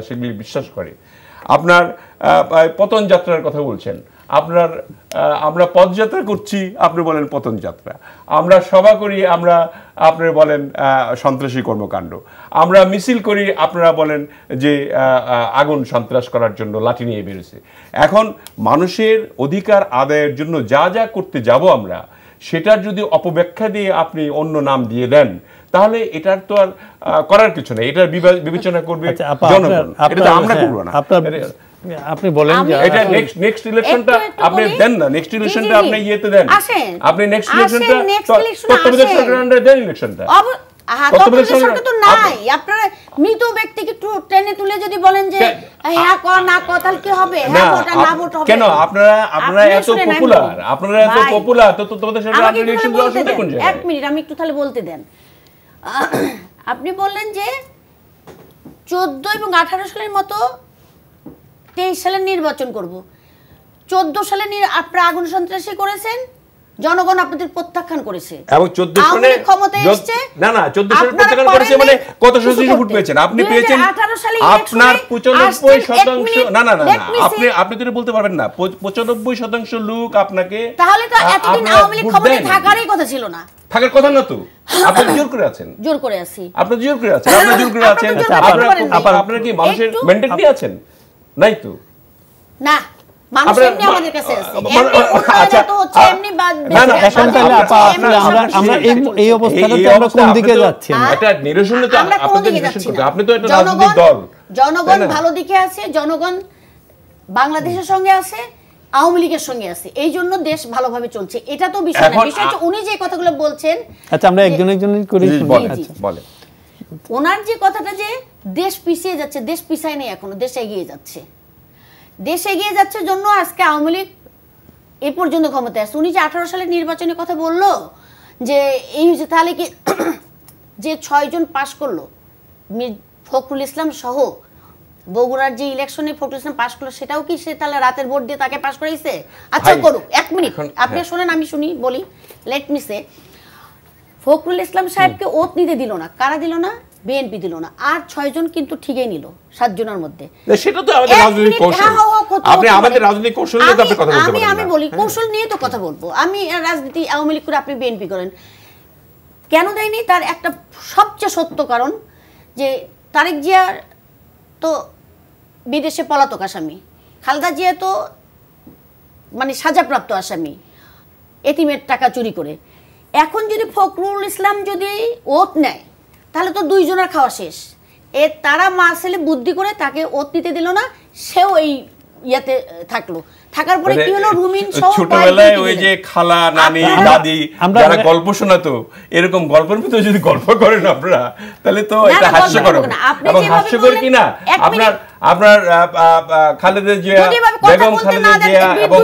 সেগুলি বিশ্বাস করে। আপনার পতন যাত্রার কথা বলছেন, আমরা পদযাত্রা করছি, আপনি বলেন পতন যাত্রা। আমরা সভা করি, আপনি বলেন সন্ত্রাসী কর্মকাণ্ড। আমরা মিছিল করি, আপনারা বলেন যে আগুন সন্ত্রাস করার জন্য লাঠি নিয়ে বেরোছে। এখন মানুষের অধিকার আদায়ের জন্য যা যা করতে যাব আমরা, সেটার যদি অপব্যাখ্যা দিয়ে আপনি অন্য নাম দিয়ে দেন, তাহলে এটার তো আর করার কিছু নেই। এটার বিবেচনা করবে জনগণ, এটা তো আমরা করব না। আপনি বলেন যে এটা নেক্সট ইলেকশনটা আপনি দেন না, নেক্সট ইলেকশনটা আপনি ইয়েতে দেন, আপনি নেক্সট ইলেকশনটা তত্ত্বাবধায়ক সরকারের আন্ডারে দেন ইলেকশনটা। তত্ত্বাবধায়ক সরকার তো নাই, আপনারা মৃত ব্যক্তিকে টেনে তুলে যদি বলেন যে হ্যাঁ কর না কর, তাহলে কি হবে? হ্যাঁ ভোট না ভোট হবে কেন? আপনারা এত পপুলার তো তত্ত্বাবধায়ক সরকার আন্ডারে ইলেকশন দেওয়ার সুবিধা কোন জায়গায়? এক মিনিট, আমি একটু তাহলে বলতে দেন। আপনি বললেন যে 14 এবং 18 সালের মতো 23 সালের নির্বাচন করব। 14 সালে আপনারা আগুন সন্ত্রাসী করেছেন, জনগণ আপনাদের প্রত্যাখ্যান করেছে এবং 14 সালে ক্ষমতায় এসেছে। না 14 সালে প্রত্যাখ্যান করেছে মানে কত শতাংশ ভোট পেয়েছেন আপনি? পেয়েছেন আপনার 95%। না আপনি তো বলতে পারবেন না 95% লোক আপনাকে। তাহলে তো এতদিন আওয়ামী লীগ ক্ষমতায় থাকারই কথা ছিল না, থাকার কথা না তো। আপনি জোর করে আছেন, জোর করে আছি। আপনি জোর করে আছেন, আপনারা কি মানুষের মেন্টালিটি আছেন? নাই তো না, মানুষ এমনি আমাদের কাছে আছে, এমনি তো হচ্ছে এমনি বাদ। এখন তাহলে আমরা এই অবস্থাটাতে আমরা কোন দিকে যাচ্ছি? এটা নিরসন তো আপনাদের নিরসন করতে, আপনি তো একটা রাজনৈতিক দল। জনগণ ভালো দিকে আছে, জনগণ বাংলাদেশের সঙ্গে আছে, আওয়ামী লীগের সঙ্গে আছে, এই জন্য দেশ ভালোভাবে চলছে। এটা তো বিষয় না, বিষয় হচ্ছে উনি যে কথাগুলো বলছেন। আচ্ছা, আমরা একজন করে বলেন। ওনার যে কথাটা যে দেশ পিছিয়ে যাচ্ছে, দেশ পিছায় নেই, এখনো দেশ এগিয়ে যাচ্ছে। দেশ এগিয়ে যাচ্ছে জন্য আজকে আওয়ামী লীগ এ পর্যন্ত ক্ষমতায় আছে। উনি যে 18 সালের নির্বাচনের কথা বললো যে এই হচ্ছে, তাহলে কি যে 6 জন পাশ করলো, ফখরুল ইসলাম সহ বগুড়ার যে ইলেকশনে ফখরুল ইসলাম পাশ করলো, সেটাও কি সে তাহলে রাতের ভোট দিয়ে তাকে পাশ করাইছে? আচ্ছা করুক, 1 মিনিট আপনি শোনেন, আমি শুনি, বলি, লেট মি সে। ফখরুল ইসলাম সাহেবকে ওত নিতে দিল না, কারা দিল না? বিএনপি দিল না। আর 6 জন কিন্তু ঠিকই নিল 7 জনের মধ্যে। সেটা তো আমাদের রাজনৈতিক কৌশল, আপনি আমাদের রাজনৈতিক কৌশল নিয়ে আপনি কথা বলতে পারেন। আমি বলি কৌশল নিয়ে তো কথা বলবো। আমি রাজনীতি আওয়ামী লীগ করে, আপনি বিএনপি করেন, কেন দেয়নি? তার একটা সবচেয়ে সত্য কারণ যে তারেক জিয়া তো বিদেশে পলাতক আসামি, খালেদা জিয়া তো মানে সাজাপ্রাপ্ত আসামি, এতিমের টাকা চুরি করে। এখন যদি ফখরুল ইসলাম যদি ওত নেয়, তাহলে তো 2 জনের খাওয়া শেষ। তারা মা ছেলে বুদ্ধি করে তাকে ওত নিতে দিল না, সেও এই ইয়াতে থাকলো। থাকার পরে কি হলো? রুমিন সহ ছোটবেলায় ওই যে খালা, নানি, দাদি যারা গল্প শোনাতো, এরকম গল্পের ভিতরে যদি গল্প করেন আপনারা, তাহলে তো এটা হাস্যকর। এবং হাস্যকর কি না, আপনার খালেদা জিয়া, বেগম খালেদা জিয়া, এবং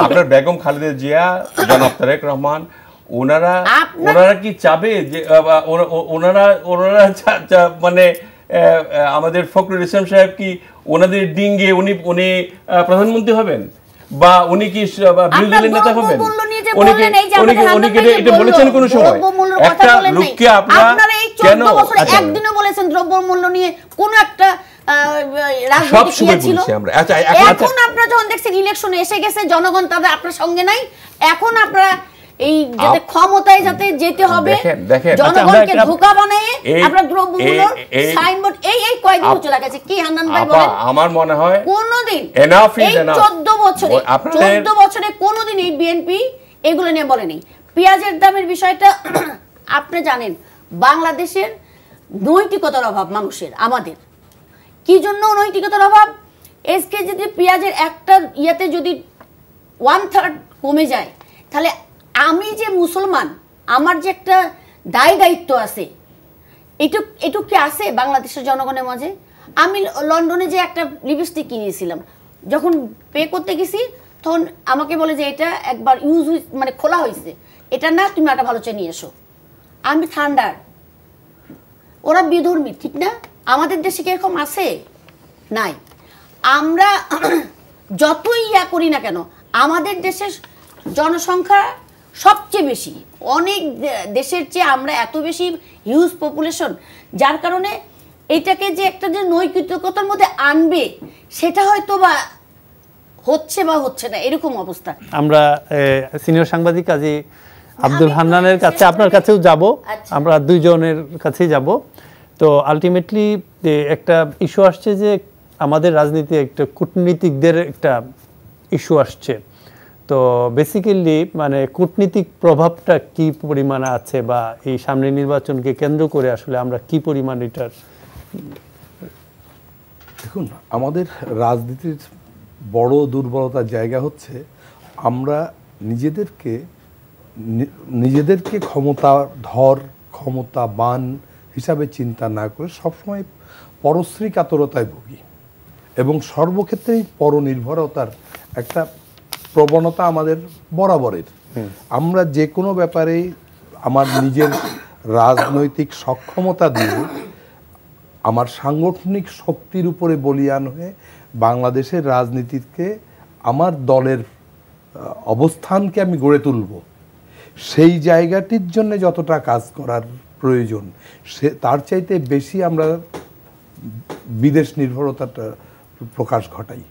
আপনার বেগম খালেদা জিয়া, জনাব তারেক রহমান, ওনারা কি চাবে যে ওনারা মানে আমাদের ফখরুল ইসলাম সাহেব কি ওনাদের ডিঙ্গে উনি প্রধানমন্ত্রী হবেন, বা উনি কি বিরোধী দলের নেতা হবেন? উনি এটা বলেছেন কোন সময়? একটা লোককে আপনারা কেন একদিনও বলেছেন দ্রব্যমূল্য নিয়ে কোন একটা সব সময় বলছি আমরা? এখন আপনারা যখন দেখছেন ইলেকশন এসে গেছে, জনগণ তাদের আপনার সঙ্গে নাই, এখন আপনারা এই যাতে ক্ষমতায় যাতে যেতে হবে, জনগণকে ধোঁকা বানায় আপনার দ্রব্যমূল্য সাইনবোর্ড এই কয়দিন চলে গেছে। কি হান্নান ভাই বলেন? আমার মনে হয় কোনদিন এনাফ ইজ এই এনাফ। 14 বছরে কোনদিন এই বিএনপি এগুলো নিয়ে বলেনি। পেঁয়াজের দামের বিষয়টা আপনি জানেন, বাংলাদেশের নৈতিকতার অভাব মানুষের, আমাদের কি জন্য নৈতিকতার অভাব? এসকে যদি পেঁয়াজের একটা ইয়াতে যদি 1/3 কমে যায়, তাহলে আমি যে মুসলমান, আমার যে একটা দায়িত্ব আছে, এটুক কি আছে বাংলাদেশের জনগণের মাঝে? আমি লন্ডনে যে একটা লিপস্টিক কিনেছিলাম, যখন পে করতে গেছি তখন আমাকে বলে যে এটা একবার ইউজ মানে খোলা হয়েছে, এটা না, তুমি একটা ভালো চা নিয়ে এসো। আমি ঠান্ডার, ওরা বিধর্মী, ঠিক না? আমাদের দেশে কি এরকম আছে? নাই। আমরা যতই ইয়া করি না কেন, আমাদের দেশের জনসংখ্যা সবচেয়ে বেশি, অনেক দেশের চেয়ে আমরা এত বেশি হিউজ পপুলেশন, যার কারণে এইটাকে যে একটা যে নৈতিকতার মধ্যে আনবে, সেটা হয়তো বা হচ্ছে বা হচ্ছে না, এরকম অবস্থা। আমরা সিনিয়র সাংবাদিক কাজী আব্দুল হান্নানের কাছে, আপনার কাছেও যাব, আমরা দুইজনের কাছেই যাব। তো আলটিমেটলি একটা ইস্যু আসছে যে আমাদের রাজনীতি একটা কূটনীতিকদের একটা ইস্যু আসছে। তো বেসিক্যালি মানে কূটনীতিক প্রভাবটা কি পরিমাণে আছে, বা এই সামনের নির্বাচনকে কেন্দ্র করে আসলে আমরা কি পরিমাণ এটার? দেখুন, আমাদের রাজনীতির বড় দুর্বলতার জায়গা হচ্ছে আমরা নিজেদেরকে ক্ষমতাবান হিসাবে চিন্তা না করে সবসময় পরশ্রী কাতরতায় ভুগি, এবং সর্বক্ষেত্রেই পরনির্ভরতার একটা প্রবণতা আমাদের বরাবরের। আমরা যে কোনো ব্যাপারেই আমার নিজের রাজনৈতিক সক্ষমতা দিয়ে, আমার সাংগঠনিক শক্তির উপরে বলিয়ান হয়ে বাংলাদেশের রাজনীতিকে, আমার দলের অবস্থানকে আমি গড়ে তুলব, সেই জায়গাটির জন্য যতটা কাজ করার প্রয়োজন, তার চাইতে বেশি আমরা বিদেশ নির্ভরতাটা প্রকাশ ঘটাই।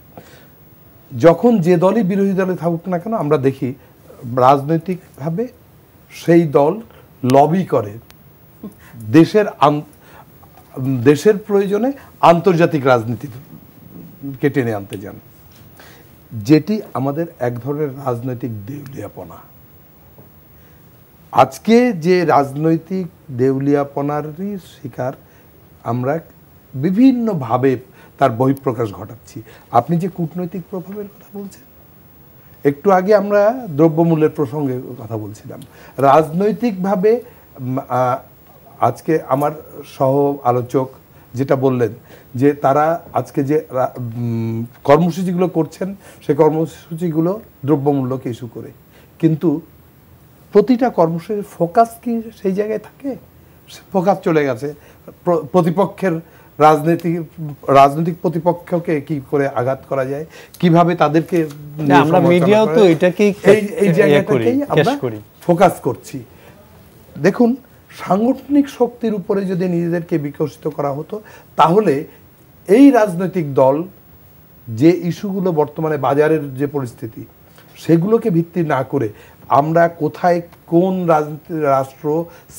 যখন যে দলই বিরোধী দলে থাকুক না কেন, আমরা দেখি রাজনৈতিকভাবে সেই দল লবি করে দেশের প্রয়োজনে আন্তর্জাতিক রাজনীতিকে টেনে আনতে যান, যেটি আমাদের এক ধরনের রাজনৈতিক দেউলিয়াপনা। আজকে যে রাজনৈতিক দেউলিয়াপনারই শিকার আমরা বিভিন্নভাবে তার বহিঃপ্রকাশ ঘটাচ্ছি। আপনি যে কূটনৈতিক প্রভাবের কথা বলছেন, একটু আগে আমরা দ্রব্যমূল্যের প্রসঙ্গে কথা বলছিলাম। রাজনৈতিকভাবে আজকে আমার সহ আলোচক যেটা বললেন, যে তারা আজকে যে কর্মসূচিগুলো করছেন, সেই কর্মসূচিগুলো দ্রব্যমূল্যকে ইস্যু করে, কিন্তু প্রতিটা কর্মসূচির ফোকাস কি সেই জায়গায় থাকে? ফোকাস চলে গেছে প্রতিপক্ষের রাজনৈতিক প্রতিপক্ষকে কি করে আঘাত করা যায়, কিভাবে তাদেরকে, আমরা মিডিয়াও তো এটাকেই এই জায়গাটাকেই আমরা ফোকাস করছি। দেখুন, সাংগঠনিক শক্তির উপরে যদি নিজেদেরকে বিকশিত করা হতো, তাহলে এই রাজনৈতিক দল যে ইস্যুগুলো বর্তমানে বাজারের যে পরিস্থিতি, সেগুলোকে ভিত্তি না করে আমরা কোথায় কোন রাষ্ট্র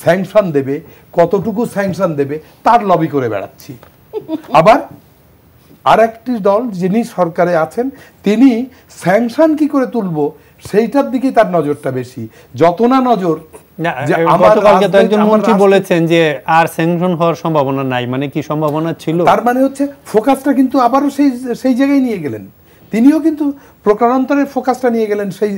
স্যাংশন দেবে, কতটুকু স্যাংশন দেবে, তার লবি করে বেড়াচ্ছি। আবার আর একটি দল যিনি সরকারে আছেন, তিনি স্যাংশন কি করে তুলবো সেইটার দিকে তার নজরটা বেশি। যত না নজর, গতকালকে তো একজন মন্ত্রী বলেছেন যে আর স্যাংশন হওয়ার সম্ভাবনা নাই, মানে কি সম্ভাবনা ছিল? তার মানে হচ্ছে ফোকাসটা কিন্তু আবারও সেই জায়গায় নিয়ে গেলেন। তিনিও কিন্তু প্রকারান্তরের ফোকাসটা নিয়ে গেলেন সেই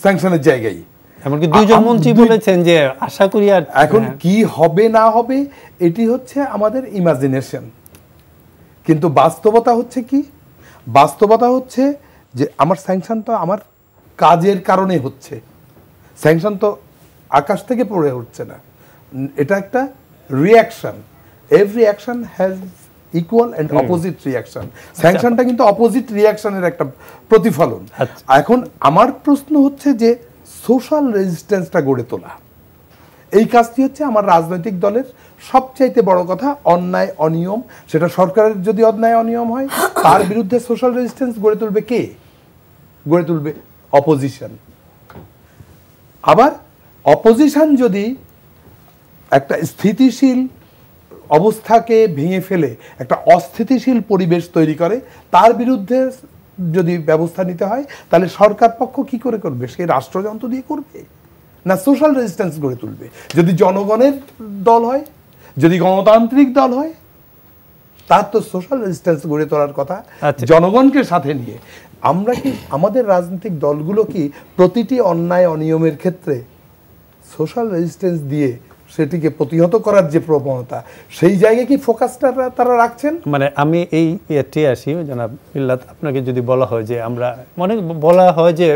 স্যাংশনের জায়গায়। এমনকি দুইজন মন্ত্রী বলেছেন যে আশা করি আর এখন কি হবে না হবে এটি হচ্ছে আমাদের ইমাজিনেশন, কিন্তু বাস্তবতা হচ্ছে কি? বাস্তবতা হচ্ছে যে আমার স্যাংশন তো আমার কাজের কারণে হচ্ছে, স্যাংশন তো আকাশ থেকে পড়ে উঠছে না, এটা একটা reaction. Every action has equal and opposite reaction. স্যাংশনটা কিন্তু অপোজিট রিয়াকশনের একটা প্রতিফলন। এখন আমার প্রশ্ন হচ্ছে যে সোশ্যাল রেজিস্ট্যান্সটা গড়ে তোলা, এই কাজটি হচ্ছে আমার রাজনৈতিক দলের সবচাইতে বড় কথা। অন্যায় অনিয়ম, সেটা সরকারের যদি অন্যায় অনিয়ম হয়, তার বিরুদ্ধে সোশ্যাল রেজিস্ট্যান্স গড়ে তুলবে কে? গড়ে তুলবে অপোজিশন। আবার অপোজিশন যদি একটা স্থিতিশীল অবস্থাকে ভেঙে ফেলে একটা অস্থিতিশীল পরিবেশ তৈরি করে, তার বিরুদ্ধে যদি ব্যবস্থা নিতে হয়, তাহলে সরকার পক্ষ কি করে করবে? সে রাষ্ট্রযন্ত্র দিয়ে করবে, না সোশ্যাল রেজিস্ট্যান্স গড়ে তুলবে? যদি জনগণের দল হয়, যদি গণতান্ত্রিক দল হয়, তার তো সোশ্যাল রেজিস্ট্যান্স গড়ে তোলার কথা, জনগণকে সাথে নিয়ে। আমরা কি আমাদের রাজনৈতিক দলগুলো কি প্রতিটি অন্যায় অনিয়মের ক্ষেত্রে সোশ্যাল রেজিস্ট্যান্স দিয়ে সেটিকে প্রতিহত করার যে প্রবণতা, সেই জায়গায় কি ফোকাসটা তারা রাখছেন? মানে আমি এই ইয়েতে আসি, জনাব মিল্লাত, আপনাকে যদি বলা হয় যে আমরা বলা হয় যে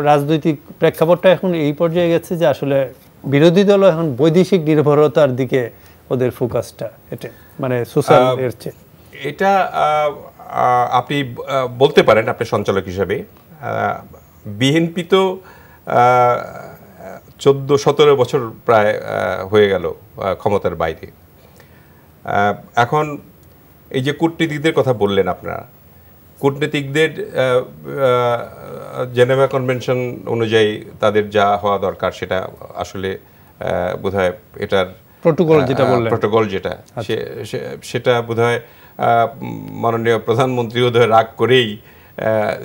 রাজনৈতিক প্রেক্ষাপটটা এখন এই পর্যায়ে গেছে যে আসলে বিরোধী দল এখন বৈদেশিক নির্ভরতার দিকে ওদের ফোকাসটা, এটা মানে সোশ্যাল এর চেয়ে। এটা আপনি বলতে পারেন আপনি সঞ্চালক হিসাবে। বিএনপি তো 14-17 বছর প্রায় হয়ে গেল ক্ষমতার বাইরে। এখন এই যে কূটনীতিকদের কথা বললেন আপনারা, কূটনীতিকদের জেনেভা কনভেনশন অনুযায়ী তাদের যা হওয়া দরকার সেটা আসলে বোধহয় এটার প্রোটোকল যেটা বললেন, প্রোটোকল যেটা সেটা বোধহয় মাননীয় প্রধানমন্ত্রী বোধহয় রাগ করেই,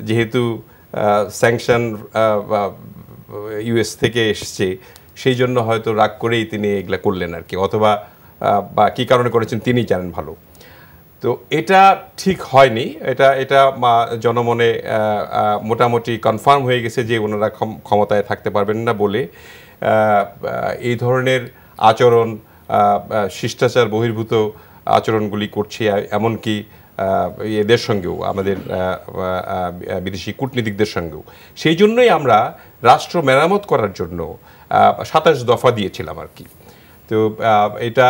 যেহেতু স্যাংশন ইউএস থেকে এসছে সেই জন্য হয়তো রাগ করেই তিনি এগুলা করলেন আর কি, অথবা বা কী কারণে করেছেন তিনি জানেন ভালো। তো এটা ঠিক হয়নি, এটা জনমনে মোটামুটি কনফার্ম হয়ে গেছে যে ওনারা ক্ষমতায় থাকতে পারবেন না বলে এই ধরনের আচরণ, শিষ্টাচার বহির্ভূত আচরণগুলি করছে, এমনকি এদের সঙ্গেও, আমাদের বিদেশি কূটনীতিকদের সঙ্গেও। সেই জন্যই আমরা রাষ্ট্র মেরামত করার জন্য 27 দফা দিয়েছিলাম আর কি। তো এটা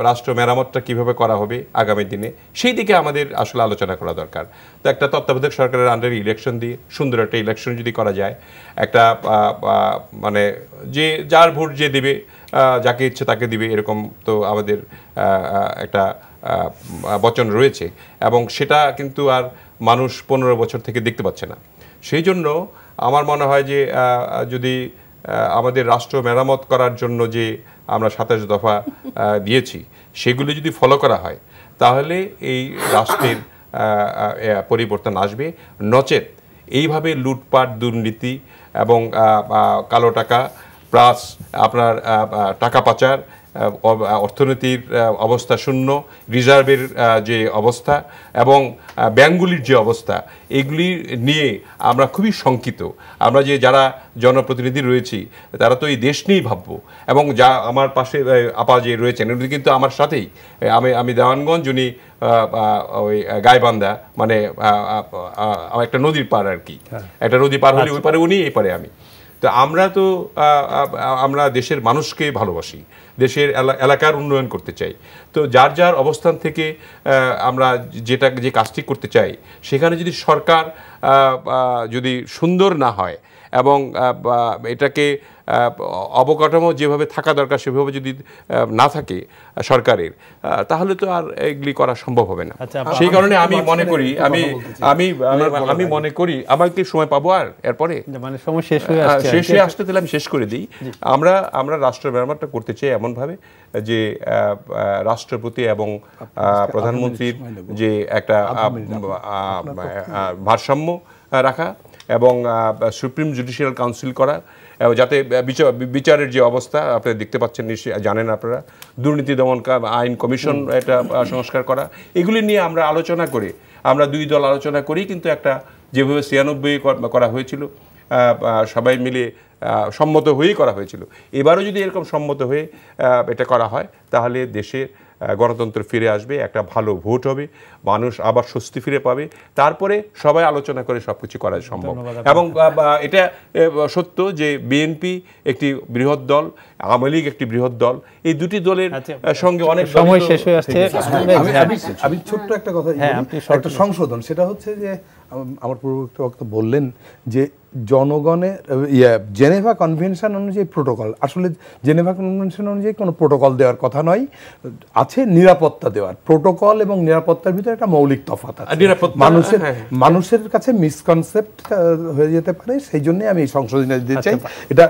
রাষ্ট্র মেরামতটা কিভাবে করা হবে আগামী দিনে, সেই দিকে আমাদের আসলে আলোচনা করা দরকার। তো একটা তত্ত্বাবধায়ক সরকারের আন্ডারে ইলেকশন দিয়ে সুন্দর একটা ইলেকশন যদি করা যায়, একটা মানে যে যার ভোট যে দেবে, যাকে ইচ্ছে তাকে দিবে, এরকম তো আমাদের একটা বচন রয়েছে, এবং সেটা কিন্তু আর মানুষ 15 বছর থেকে দেখতে পাচ্ছে না। সেই জন্য আমার মনে হয় যে যদি আমাদের রাষ্ট্র মেরামত করার জন্য যে আমরা 27 দফা দিয়েছি সেগুলি যদি ফলো করা হয়, তাহলে এই রাষ্ট্রের পরিবর্তন আসবে। নচেত এইভাবে লুটপাট, দুর্নীতি এবং কালো টাকা প্লাস আপনার টাকা পাচার, অর্থনীতির অবস্থা শূন্য, রিজার্ভের যে অবস্থা এবং ব্যাংকগুলির যে অবস্থা, এগুলি নিয়ে আমরা খুবই শঙ্কিত। আমরা যে যারা জনপ্রতিনিধি রয়েছি তারা তো এই দেশ নিয়েই ভাববো, এবং যা আমার পাশে আপা যে রয়েছেন উনি কিন্তু আমার সাথেই, আমি দেওয়ানগঞ্জ, উনি ওই গাইবান্ধা, মানে একটা নদীর পার আর কি, একটা নদী পার হলে ওই পারে উনি, এই পারে আমি। তো আমরা দেশের মানুষকে ভালোবাসি, দেশের এলাকার উন্নয়ন করতে চাই। তো যার যার অবস্থান থেকে আমরা যে কাজটি করতে চাই, সেখানে যদি সরকার যদি সুন্দর না হয় এবং এটাকে অবকাঠামো যেভাবে থাকা দরকার সেভাবে যদি না থাকে সরকারের, তাহলে তো আর এগুলি করা সম্ভব হবে না। সেই কারণে আমি মনে করি, আমি মনে করি আমার কি সময় পাবো আর এরপরে, মানে সময় শেষ হয়ে আসতে তাহলে আমি শেষ করে দিই। আমরা রাষ্ট্র মেরামতটা করতে চাই এমনভাবে যে রাষ্ট্রপতি এবং প্রধানমন্ত্রীর যে একটা ভারসাম্য রাখা এবং সুপ্রিম জুডিশিয়াল কাউন্সিল করা, যাতে বিচারের যে অবস্থা আপনারা দেখতে পাচ্ছেন, নিশ্চয়ই জানেন আপনারা, দুর্নীতি দমন আইন কমিশন এটা সংস্কার করা, এগুলি নিয়ে আমরা আলোচনা করে, আমরা দুই দল আলোচনা করেই কিন্তু একটা যেভাবে 96 করা হয়েছিল, সবাই মিলে সম্মত হয়েই করা হয়েছিল, এবারও যদি এরকম সম্মত হয়ে এটা করা হয়, তাহলে দেশের গণতন্ত্র ফিরে আসবে, একটা ভালো ভোট হবে, মানুষ আবার স্বস্তি ফিরে পাবে, তারপরে সবাই আলোচনা করে সব কিছু করা সম্ভব। এবং এটা সত্য যে বিএনপি একটি বৃহৎ দল, আওয়ামী লীগ একটি বৃহৎ দল, এই দুটি দলের সঙ্গে অনেক সময় শেষ হয়ে আসছে। আমি ছোট্ট একটা কথা, একটা সংশোধন, সেটা হচ্ছে যে আমার পূর্ববর্তী বক্তব্য বললেন যে জনগণের জেনেভা কনভেনশন অনুযায়ী প্রোটোকল, আসলে জেনেভা কনভেনশন অনুযায়ী কোনো প্রোটোকল দেওয়ার কথা নয়, আছে নিরাপত্তা দেওয়ার। প্রোটোকল এবং নিরাপত্তার ভিতরে একটা মৌলিক তফাৎ আছে, মানুষের কাছে মিসকনসেপ্ট হয়ে যেতে পারে, সেই জন্য আমি এই সংশোধনী দিতে চাই। এটা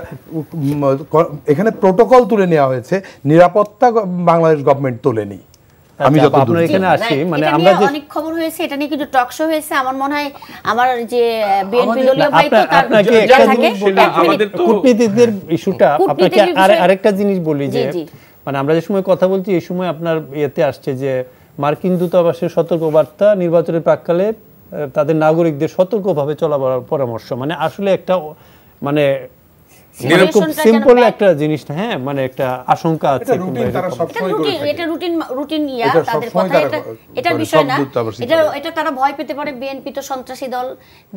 এখানে প্রোটোকল তুলে নেওয়া হয়েছে, নিরাপত্তা বাংলাদেশ গভর্নমেন্ট তোলেনি। আমি যত আপনার এখানে আসি, মানে আমরা যে অনেক খবর হয়েছে, এটা নিয়ে কিন্তু টক শো হয়েছে, আমার মনে হয় আমার যে বিএনপি দলীয় ভাই তো তার আমাদের কূটনীতিকদের ইস্যুটা আপনাকে আরেকটা জিনিস বলি যে মানে আমরা যে সময় কথা বলছি এই সময় আপনার ইয়েতে আসছে যে মার্কিন দূতাবাসের সতর্কবার্তা, নির্বাচনের প্রাক্কালে তাদের নাগরিকদের সতর্কভাবে চলাফেরার পরামর্শ, মানে আসলে একটা মানে খুব সিম্পল একটা জিনিস না, হ্যাঁ, মানে একটা আশঙ্কা আছে। এটা রুটিন তাদের কথা, এটা বিষয় না, এটা তারা ভয় পেতে পারে। বিএনপি তো সন্ত্রাসী দল,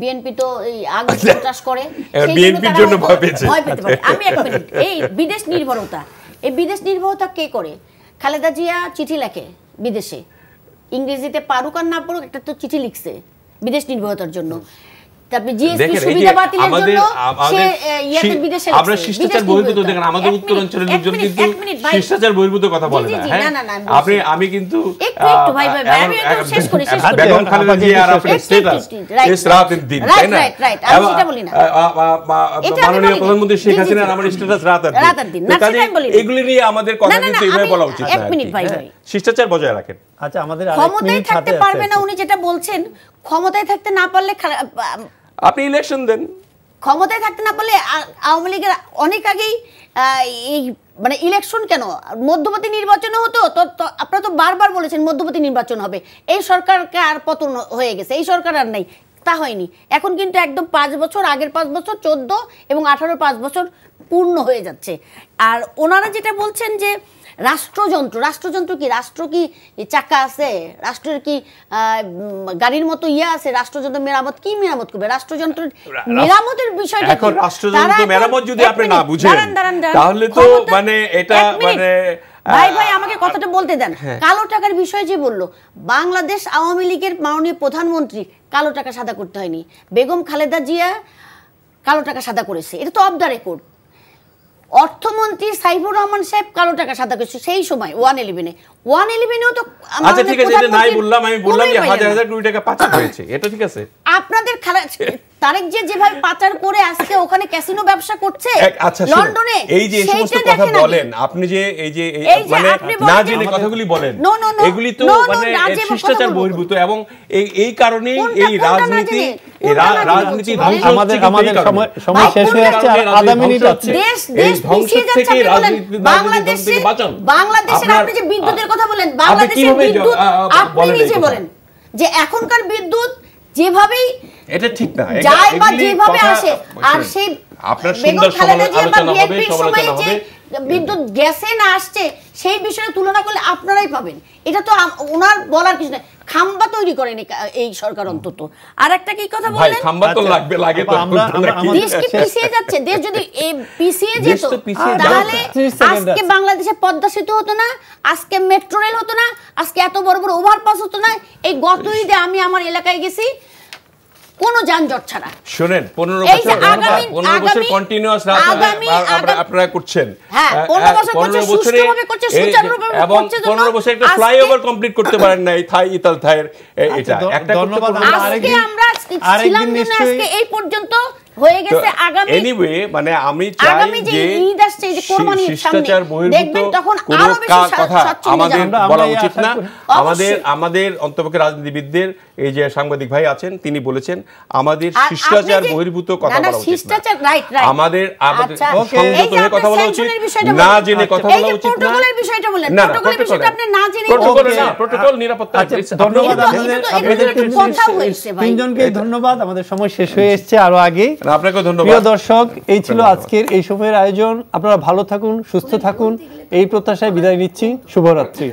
বিএনপি তো এই আগুন সন্ত্রাস করে, বিএনপির জন্য ভয় পেতে পারে। আমি এক মিনিট, এই বিদেশ নির্ভরতা কে করে? খালেদা জিয়া চিঠি লেখে বিদেশে, ইংরেজিতে পারুক আর না পারুক, একটা তো চিঠি লিখছে বিদেশ নির্ভরতার জন্য। তারপরে জিএসপি সুবিধা বাতিলের জন্য সে ইয়াতে বিদেশে লিখছে। আমরা শিষ্টাচার বহির্ভূত, দেখেন আমাদের উত্তরাঞ্চলের লোকজন কিন্তু শিষ্টাচার বহির্ভূত কথা বলে না। হ্যাঁ, আমি কিন্তু একটু ভাই আমি একটু শেষ করি। বেগম খালেদা জিয়া আর আপনার স্ট্যাটাস ইস রাতের দিন, তাই না? রাইট, আমি সেটা বলি না। মাননীয় প্রধানমন্ত্রী শেখ হাসিনার আমার স্ট্যাটাস রাতের দিন, এগুলি নিয়ে আমাদের কথা কিন্তু এইভাবে বলা উচিত না। এক মিনিট ভাই, শিষ্টাচার বজায় রাখেন। আচ্ছা, আমাদের ক্ষমতায় থাকতে পারবে না উনি, যেটা বলছেন ক্ষমতায় থাকতে না পারলে আপনি ইলেকশন দেন। ক্ষমতায় থাকতে না পারলে আওয়ামী লীগের অনেক আগেই এই মানে ইলেকশন কেন, মধ্যবর্তী নির্বাচন হতো। তো আপনারা তো বারবার বলেছেন মধ্যবর্তী নির্বাচন হবে। এই সরকারকে আর পতন হয়ে গেছে, এই সরকার আর নেই, তা হয়নি। এখন কিন্তু একদম 5 বছর, আগের 5 বছর 14 এবং 18 5 বছর পূর্ণ হয়ে যাচ্ছে। আর ওনারা যেটা বলছেন যে রাষ্ট্রযন্ত্র কি, রাষ্ট্র কি চাকা আছে, রাষ্ট্রের কি গাড়ির মতো আছে, রাষ্ট্রযন্ত্র মেরামত কি মেরামত করবে? রাষ্ট্রযন্ত্রের মেরামতের বিষয়টা এখন রাষ্ট্রযন্ত্র মেরামত যদি আপনি না বুঝেন তাহলে তো মানে এটা মানে ভাই আমাকে কথাটা বলতে দেন। কালো টাকার বিষয় যে বললো, বাংলাদেশ আওয়ামী লীগের মাননীয় প্রধানমন্ত্রী কালো টাকা সাদা করতে হয়নি, বেগম খালেদা জিয়া কালো টাকা সাদা করেছে, এটা তো অফ দ্য রেকর্ড। অর্থমন্ত্রী সাইফুর রহমান সাহেব কালো টাকা সাদা করেছে সেই সময় 111-এও তো। আচ্ছা ঠিক আছে, এটা নাই বললাম, আমি বললাম যে হাজার হাজার কোটি টাকা পাচার হয়েছে, এটা ঠিক আছে। আপনাদের তারেক যেভাবে পাচার করে আজকে ওখানে ক্যাসিনো ব্যবসা করছে লন্ডনে, এই যে এই সমস্ত কথা বলেন আপনি, যে এই যে মানে না জেনে কথাগুলি বলেন, এগুলি তো মানে শিষ্টাচার বহির্ভূত, এবং এই কারণেই এই রাজনীতি আমাদের সময় শেষ হয়ে যাচ্ছে, আর আধা মিনিট আছে। দেশ পিছিয়ে যাচ্ছে। বাংলাদেশের আপনি যে বিদ্যুতের কথা বলেন, বাংলাদেশের বিদ্যুৎ আপনি নিজে বলেন যে এখনকার বিদ্যুৎ যেভাবেই এটা ঠিক না, যায় বা যেভাবে আসে, আর সেই আপনার সুন্দর আলোচনা হবে, সমালোচনা হবে, বিদ্যুৎ গ্যাসে না আসছে সেই বিষয়ে তুলনা করলে আপনারাই পাবেন। এটা তো ওনার বলার কিছু নাই। খাম্বা তৈরি করেনি এই সরকার অন্তত। আর একটা কি কথা বললেন, খাম্বা তো লাগবে তো। দেশ কি পিছিয়ে যাচ্ছে? দেশ যদি পিছিয়ে যেত তাহলে আজকে বাংলাদেশে পদ্মা সেতু হতো না, আজকে মেট্রো রেল হতো না, আজকে এত বড় বড় ওভারপাস হতো না। এই গত ঈদে আমি আমার এলাকায় গেছি কোনো যানজট ছাড়া। শুনেন, 15 বছর কন্টিনিউয়াস আপনারা করছেন, 15 বছরে এবং 15 বছর একটা ফ্লাইওভার কমপ্লিট করতে পারেন না এই থাই ইতাল থাইয়ের। এটা একটা ধন্যবাদ। আজকে আমরা ছিলাম না, আজকে এই পর্যন্ত হয়ে গেছে। আগামী এনিওয়ে মানে আমি চাই যে শিষ্টাচার বহির্ভূত কোনো কথা আমাদের বলা উচিত না। আমাদের অন্তপক্ষে রাজনীতিবিদদের এই যে সাংবাদিক ভাই আছেন তিনি বলেছেন আমাদের শিষ্টাচার বহির্ভূত কথা বলা উচিত না। আমাদের সংযত হয়ে কথা বলা উচিত, না জেনে কথা বলা উচিত না। না প্রটোকল নিরাপত্তা। ধন্যবাদ আপনাদের তিনজনকে, ধন্যবাদ। আমাদের সময় শেষ হয়ে এসেছে আরো আগে। আপনাকেও ধন্যবাদ। প্রিয় দর্শক, এই ছিল আজকের এই সময়ের আয়োজন। আপনারা ভালো থাকুন, সুস্থ থাকুন, এই প্রত্যাশায় বিদায় নিচ্ছি। শুভরাত্রি।